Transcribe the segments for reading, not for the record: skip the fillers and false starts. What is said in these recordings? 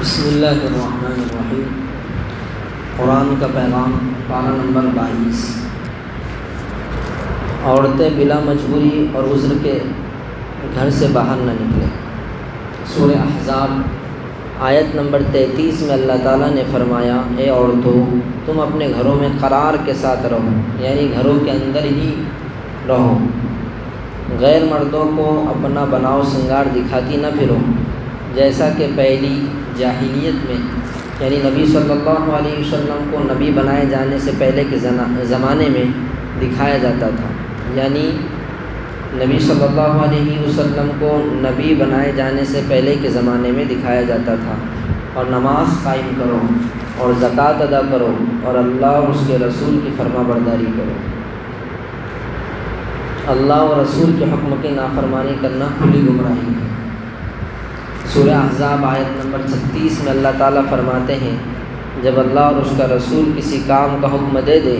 بسم اللہ الرحمن الرحیم۔ قرآن کا پیغام، پارہ نمبر 22۔ عورتیں بلا مجبوری اور عذر کے گھر سے باہر نہ نکلیں۔ سورہ احزاب آیت نمبر 33 میں اللہ تعالیٰ نے فرمایا، اے عورتوں تم اپنے گھروں میں قرار کے ساتھ رہو، یعنی گھروں کے اندر ہی رہو، غیر مردوں کو اپنا بناؤ سنگار دکھاتی نہ پھرو، جیسا کہ پہلی جاہلیت میں یعنی نبی صلی اللہ علیہ وسلم کو نبی بنائے جانے سے پہلے کے زمانے میں دکھایا جاتا تھا، یعنی نبی صلی اللہ علیہ وسلم کو نبی بنائے جانے سے پہلے کے زمانے میں دکھایا جاتا تھا۔ اور نماز قائم کرو اور زکوٰۃ ادا کرو اور اللہ اور اس کے رسول کی فرما برداری کرو۔ اللہ اور رسول کے حکم کی نافرمانی کرنا کھلی گمراہی ہے۔ سورہ احزاب آیت نمبر 36 میں اللہ تعالیٰ فرماتے ہیں، جب اللہ اور اس کا رسول کسی کام کا حکم دے دے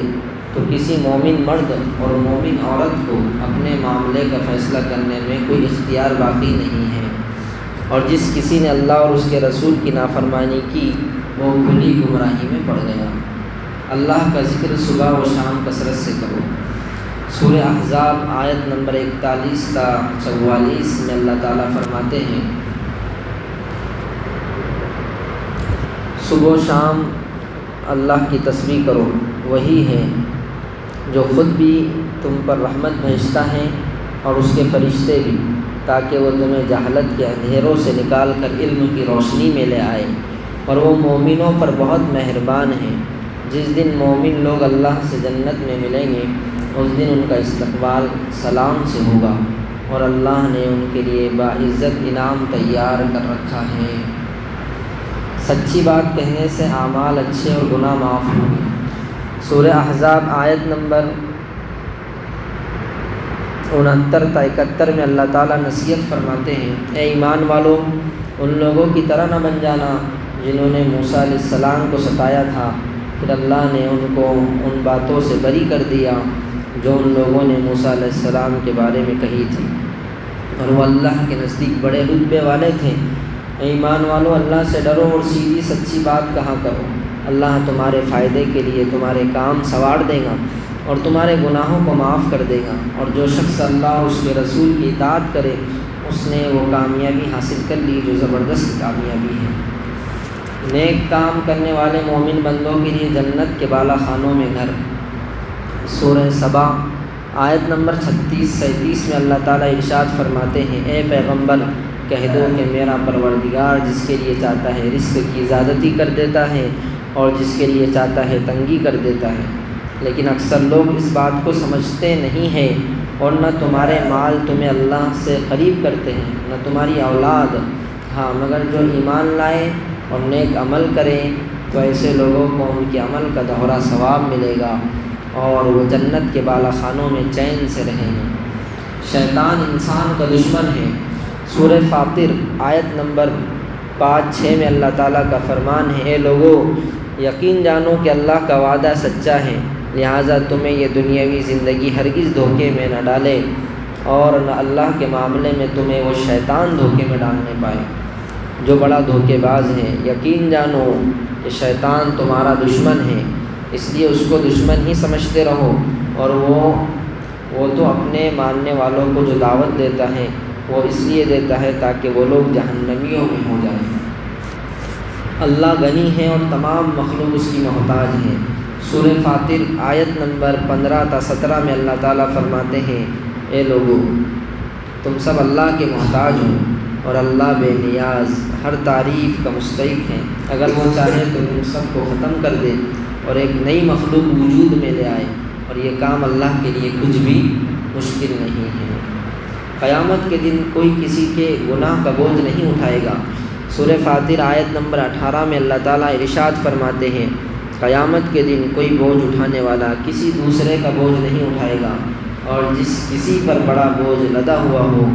تو کسی مومن مرد اور مومن عورت کو اپنے معاملے کا فیصلہ کرنے میں کوئی اختیار باقی نہیں ہے، اور جس کسی نے اللہ اور اس کے رسول کی نافرمانی کی وہ کھلی گمراہی میں پڑ گیا۔ اللہ کا ذکر صبح و شام کثرت سے کرو۔ سورہ احزاب آیت نمبر 41 تا 44 میں اللہ تعالیٰ فرماتے ہیں، صبح و شام اللہ کی تسبیح کرو، وہی ہے جو خود بھی تم پر رحمت بھیجتا ہے اور اس کے فرشتے بھی، تاکہ وہ تمہیں جہالت کے اندھیروں سے نکال کر علم کی روشنی میں لے آئے، اور وہ مومنوں پر بہت مہربان ہیں۔ جس دن مومن لوگ اللہ سے جنت میں ملیں گے اس دن ان کا استقبال سلام سے ہوگا، اور اللہ نے ان کے لیے باعزت انعام تیار کر رکھا ہے۔ سچی بات کہنے سے اعمال اچھے اور گناہ معاف ہوں گے۔ سورہ احزاب آیت نمبر 69 تا 71 میں اللہ تعالیٰ نصیحت فرماتے ہیں، اے ایمان والو ان لوگوں کی طرح نہ بن جانا جنہوں نے موسیٰ علیہ السلام کو ستایا تھا، پھر اللہ نے ان کو ان باتوں سے بری کر دیا جو ان لوگوں نے موسیٰ علیہ السلام کے بارے میں کہی تھی، اور وہ اللہ کے نزدیک بڑے رتبے والے تھے۔ اے ایمان والو اللہ سے ڈرو اور سیدھی سچی بات کہا کرو، اللہ تمہارے فائدے کے لیے تمہارے کام سنوار دے گا اور تمہارے گناہوں کو معاف کر دے گا، اور جو شخص اللہ اور اس کے رسول کی اطاعت کرے اس نے وہ کامیابی حاصل کر لی جو زبردست کامیابی ہے۔ نیک کام کرنے والے مومن بندوں کے لیے جنت کے بالا خانوں میں گھر۔ سورہ سبا آیت نمبر 36-37 میں اللہ تعالیٰ ارشاد فرماتے ہیں، اے پیغمبر کہہ دو کہ میرا پروردگار جس کے لیے چاہتا ہے رزق کی زیادتی کر دیتا ہے اور جس کے لیے چاہتا ہے تنگی کر دیتا ہے، لیکن اکثر لوگ اس بات کو سمجھتے نہیں ہیں، اور نہ تمہارے مال تمہیں اللہ سے قریب کرتے ہیں نہ تمہاری اولاد، ہاں مگر جو ایمان لائے اور نیک عمل کریں تو ایسے لوگوں کو ان کے عمل کا دوہرا ثواب ملے گا اور وہ جنت کے بالا خانوں میں چین سے رہیں گے۔ شیطان انسان کا دشمن ہے۔ سورہ فاطر آیت نمبر 5-6 میں اللہ تعالیٰ کا فرمان ہے، اے لوگو یقین جانو کہ اللہ کا وعدہ سچا ہے، لہٰذا تمہیں یہ دنیاوی زندگی ہرگز دھوکے میں نہ ڈالے، اور نہ اللہ کے معاملے میں تمہیں وہ شیطان دھوکے میں ڈالنے پائے جو بڑا دھوکے باز ہے۔ یقین جانو کہ شیطان تمہارا دشمن ہے، اس لیے اس کو دشمن ہی سمجھتے رہو، اور وہ تو اپنے ماننے والوں کو جو دعوت دیتا ہے وہ اس لیے دیتا ہے تاکہ وہ لوگ جہنمیوں میں ہو جائیں۔ اللہ غنی ہے اور تمام مخلوق اس کی محتاج ہے۔ سورہ فاطر آیت نمبر 15 تا 17 میں اللہ تعالیٰ فرماتے ہیں، اے لوگو تم سب اللہ کے محتاج ہو اور اللہ بے نیاز ہر تعریف کا مستحق ہے۔ اگر وہ چاہے تو تم سب کو ختم کر دے اور ایک نئی مخلوق وجود میں لے آئے، اور یہ کام اللہ کے لیے کچھ بھی مشکل نہیں ہے۔ قیامت کے دن کوئی کسی کے گناہ کا بوجھ نہیں اٹھائے گا۔ سورہ فاطر آیت نمبر 18 میں اللہ تعالیٰ ارشاد فرماتے ہیں، قیامت کے دن کوئی بوجھ اٹھانے والا کسی دوسرے کا بوجھ نہیں اٹھائے گا، اور جس کسی پر بڑا بوجھ لدا ہوا ہو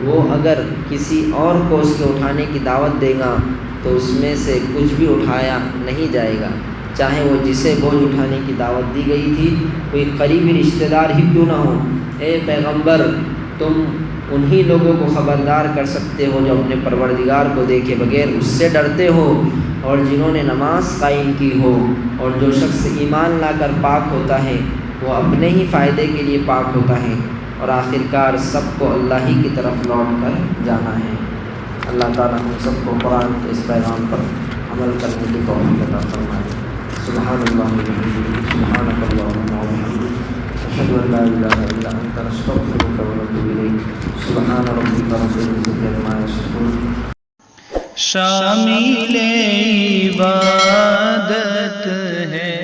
وہ اگر کسی اور کو اس کے اٹھانے کی دعوت دے گا تو اس میں سے کچھ بھی اٹھایا نہیں جائے گا، چاہے وہ جسے بوجھ اٹھانے کی دعوت دی گئی تھی کوئی قریبی رشتہ دار ہی کیوں نہ ہو۔ اے پیغمبر تم انہی لوگوں کو خبردار کر سکتے ہو جو اپنے پروردگار کو دیکھے بغیر اس سے ڈرتے ہو، اور جنہوں نے نماز قائم کی ہو، اور جو شخص ایمان لا کر پاک ہوتا ہے وہ اپنے ہی فائدے کے لیے پاک ہوتا ہے، اور آخرکار سب کو اللہ ہی کی طرف لوٹ کر جانا ہے۔ اللہ تعالیٰ ہم سب کو قرآن کے اس پیغام پر عمل کرنے کی توفیق عطا فرمائے۔ سبحان اللہ وبحمدہ، سبحانک اللہم وبحمدک، اشہد ان لا الہ الا انت، نستغفرک ونتوب الیک۔ سبحان ربک رب العزۃ عما یصفون۔ شامل عبادت ہے